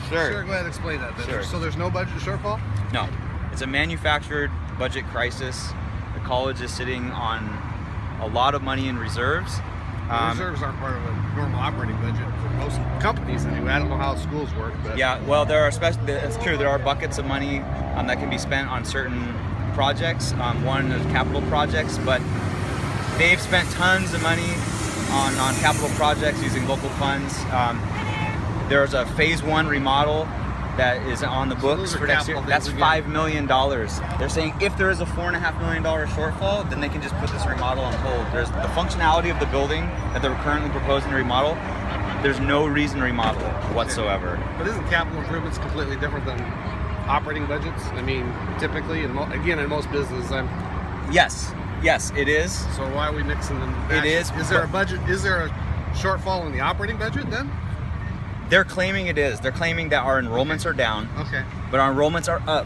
Sure. Sure, go ahead and explain that then. Sure. So there's no budget shortfall? No, it's a manufactured budget crisis. The college is sitting on a lot of money in reserves. Reserves aren't part of a normal operating budget for most companies anyway. I don't know how schools work, but Yeah, well, there are it's true. There are buckets of money that can be spent on certain projects. One is capital projects, but they've spent tons of money on capital projects using local funds. There's a phase 1 remodel that is on the books for next year. That's $5 million. They're saying if there is a $4.5 million shortfall, then they can just put this remodel on hold. There's the functionality of the building that they're currently proposing to remodel. There's no reason to remodel it whatsoever. But isn't capital improvements completely different than operating budgets? I mean, typically, in most businesses, Yes, it is. So why are we mixing them? It is. Is there a budget? Is there a shortfall in the operating budget then? They're claiming it is. They're claiming that our enrollments are down. Okay. But our enrollments are up.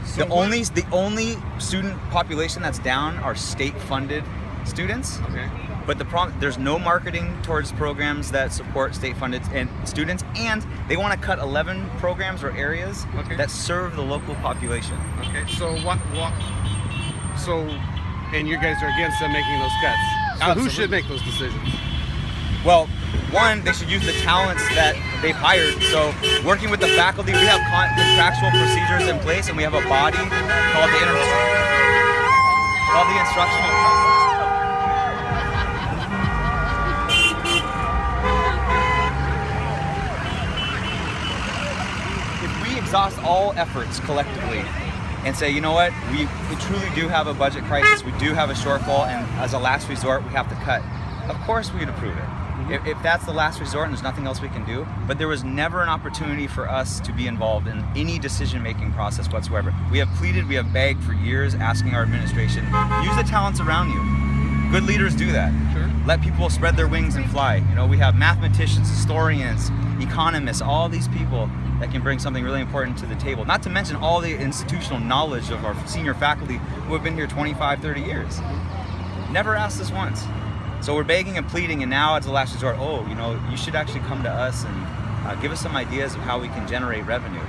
So the only student population that's down are state-funded students. Okay. But the problem, there's no marketing towards programs that support state-funded students, and they want to cut 11 programs or areas that serve the local population. Okay. So and you guys are against them making those cuts. So Absolutely. who should make those decisions? Well, one, they should use the talents that they've hired. So working with the faculty, we have contractual procedures in place, and we have a body called the instructional. If we exhaust all efforts collectively and say, you know what, we truly do have a budget crisis, we do have a shortfall, and as a last resort, we have to cut, of course we would approve it. If that's the last resort and there's nothing else we can do, but there was never an opportunity for us to be involved in any decision-making process whatsoever. We have pleaded, we have begged for years, asking our administration, use the talents around you. Good leaders do that. Sure. Let people spread their wings and fly. You know, we have mathematicians, historians, economists, all these people that can bring something really important to the table. Not to mention all the institutional knowledge of our senior faculty who have been here 25, 30 years. Never asked us once. So we're begging and pleading, and now as a last resort, you know, you should actually come to us and give us some ideas of how we can generate revenue.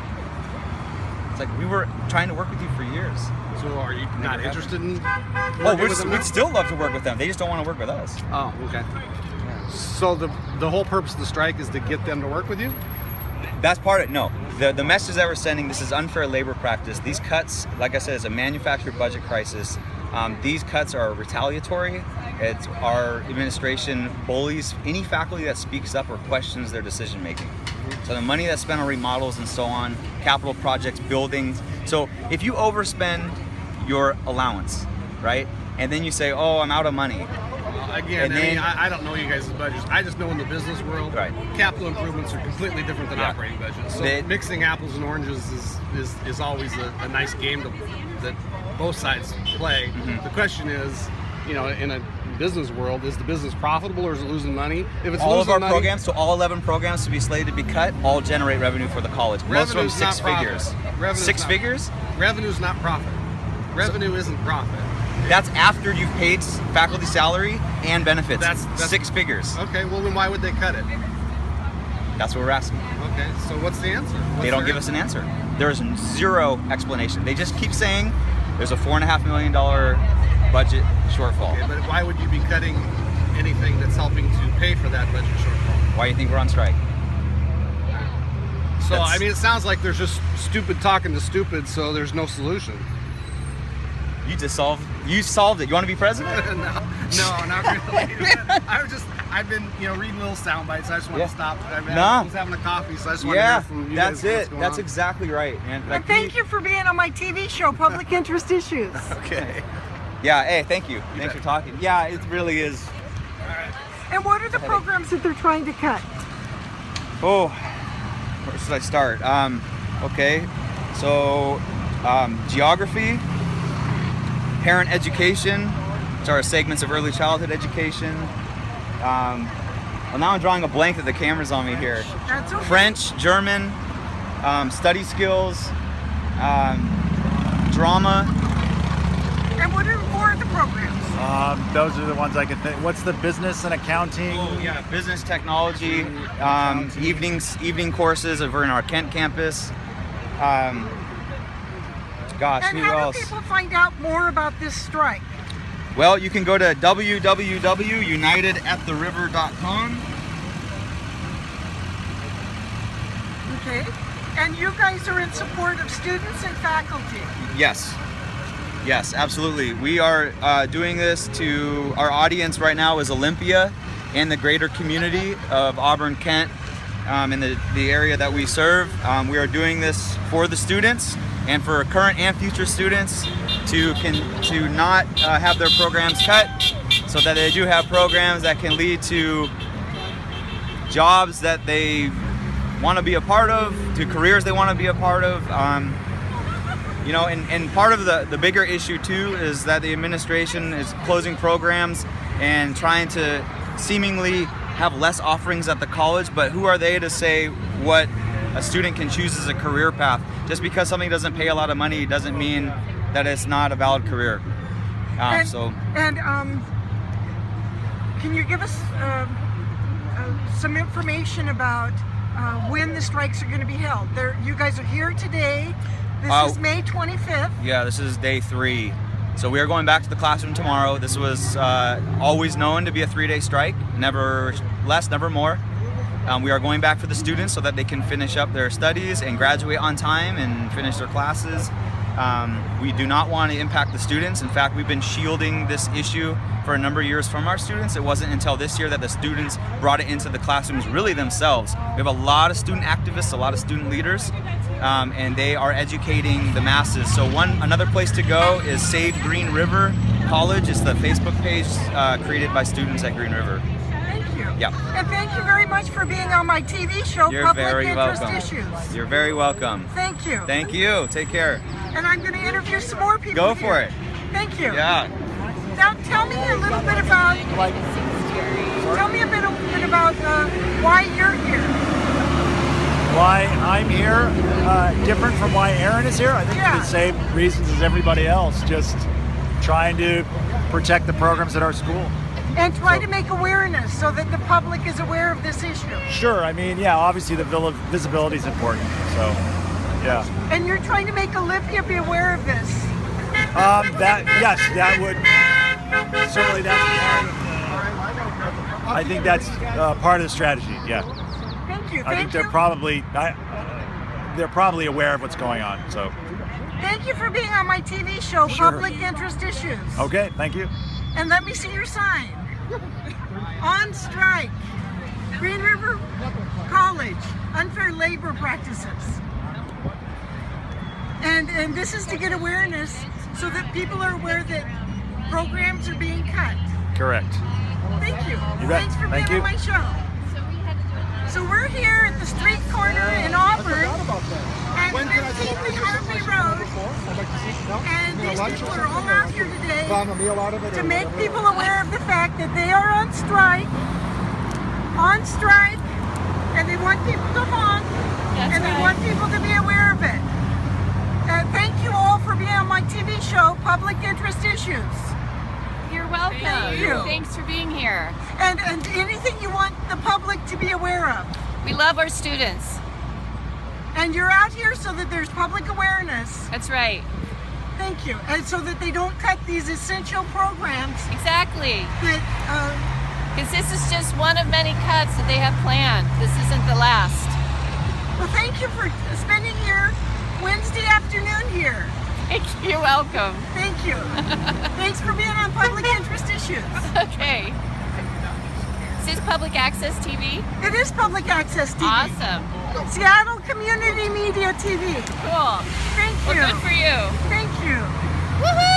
It's like we were trying to work with you for years. So are you not interested in We'd still love to work with them. They just don't want to work with us. Oh, okay. So the whole purpose of the strike is to get them to work with you? That's part of it. No. The message that we're sending, this is unfair labor practice. These cuts, like I said, is a manufactured budget crisis. These cuts are retaliatory. It's our administration bullies any faculty that speaks up or questions their decision making. So the money that's spent on remodels and so on, capital projects, buildings. So if you overspend your allowance, right, and then you say, oh, I'm out of money. Again, I don't know you guys' budgets. I just know in the business world, capital improvements are completely different than operating budgets. So mixing apples and oranges is always a nice game that both sides play. Mm-hmm. The question is, you know, in a business world, is the business profitable or is it losing money? If it's all of our money, programs, so all 11 programs to be slated to be cut, all generate revenue for the college. Most of them six figures. Six figures? Revenue's not profit. Revenue isn't profit. That's after you've paid faculty salary and benefits. That's 6 figures. Okay, well then why would they cut it? That's what we're asking. Okay, so what's the answer? They don't give us an answer. There is zero explanation. They just keep saying there's a $4.5 million budget shortfall. Okay, but why would you be cutting anything that's helping to pay for that budget shortfall? Why do you think we're on strike? So, I mean, it sounds like there's just stupid talking to stupid, so there's no solution. You solved it. You want to be president? No, not really. I've been, reading little sound bites. I just want to stop. I was having a coffee, so I just want to hear from you guys. That's it. That's exactly right. And thank you for being on my TV show, Public Interest Issues. Okay. Yeah, hey, thank you. Thanks for talking. Yeah, it really is. All right. And what are the programs that they're trying to cut? Oh, where should I start? Okay, so geography, parent education, which are segments of early childhood education. Well, now I'm drawing a blank that the camera's on me here. That's okay. French, German, study skills, drama. And what are more of the programs? Those are the ones I can think. What's the business and accounting? Oh yeah, business technology, evening courses over in our Kent campus. Gosh, and who how else? do people find out more about this strike? Well, you can go to www.unitedattheriver.com. Okay. And you guys are in support of students and faculty? Yes. Yes, absolutely. We are doing this to, our audience right now is Olympia and the greater community of Auburn, Kent, in the area that we serve. We are doing this for the students and for current and future students to not have their programs cut, so that they do have programs that can lead to jobs that they want to be a part of, to careers they want to be a part of. You know, and part of the bigger issue too is that the administration is closing programs and trying to seemingly have less offerings at the college, but who are they to say what a student can choose as a career path? Just because something doesn't pay a lot of money doesn't mean that it's not a valid career. Can you give us some information about when the strikes are going to be held? You guys are here today. This is May 25th. Yeah, this is day 3. So we are going back to the classroom tomorrow. This was always known to be a 3-day strike, never less, never more. We are going back for the students so that they can finish up their studies and graduate on time and finish their classes. We do not want to impact the students. In fact, we've been shielding this issue for a number of years from our students. It wasn't until this year that the students brought it into the classrooms really themselves. We have a lot of student activists, a lot of student leaders, and they are educating the masses. So another place to go is Save Green River College. It's the Facebook page created by students at Green River. Thank you. Yeah. And thank you very much for being on my TV show, You're Public very Interest welcome. Issues. You're very welcome. Thank you. Thank you. Take care. And I'm going to interview some more people. Go here. for it. Thank you. Yeah. Now tell me a little bit about. Tell me a bit about why you're here. Why I'm here, different from why Aaron is here. I think for the same reasons as everybody else, just trying to protect the programs at our school. And try to make awareness so that the public is aware of this issue. Sure, I mean, yeah, obviously the visibility is important, so, yeah. And you're trying to make Olympia be aware of this. That would, certainly that's part of I think that's part of the strategy, yeah. Thank you. I think they're probably aware of what's going on, so. Thank you for being on my TV show, Sure. Public Interest Issues. Okay, thank you. And let me see your sign. On strike. Green River College. Unfair labor practices. And this is to get awareness so that people are aware that programs are being cut. Correct. Thank you. You bet. Thanks for Thank being you. on my show. So we're here at the street corner in Auburn at 15th and Harvey Road. And these people are all out here today to make people aware of the fact that they are on strike, and they want people to honk, and they want people to be aware of it. Thank you all for being on my TV show, Public Interest Issues. You're welcome. Thank you. Thanks for being here. And anything you want the public to be aware of. We love our students. And you're out here so that there's public awareness. That's right. Thank you. And so that they don't cut these essential programs. Exactly. That, Because this is just one of many cuts that they have planned. This isn't the last. well, thank you for spending your Wednesday afternoon here. You're welcome. Thank you. Thanks for being on Public Interest Issues. Okay. Is this public access TV? It is Public Access TV. Awesome. Seattle Community Media TV. Cool. Thank you. Well, good for you. Thank you. Woohoo!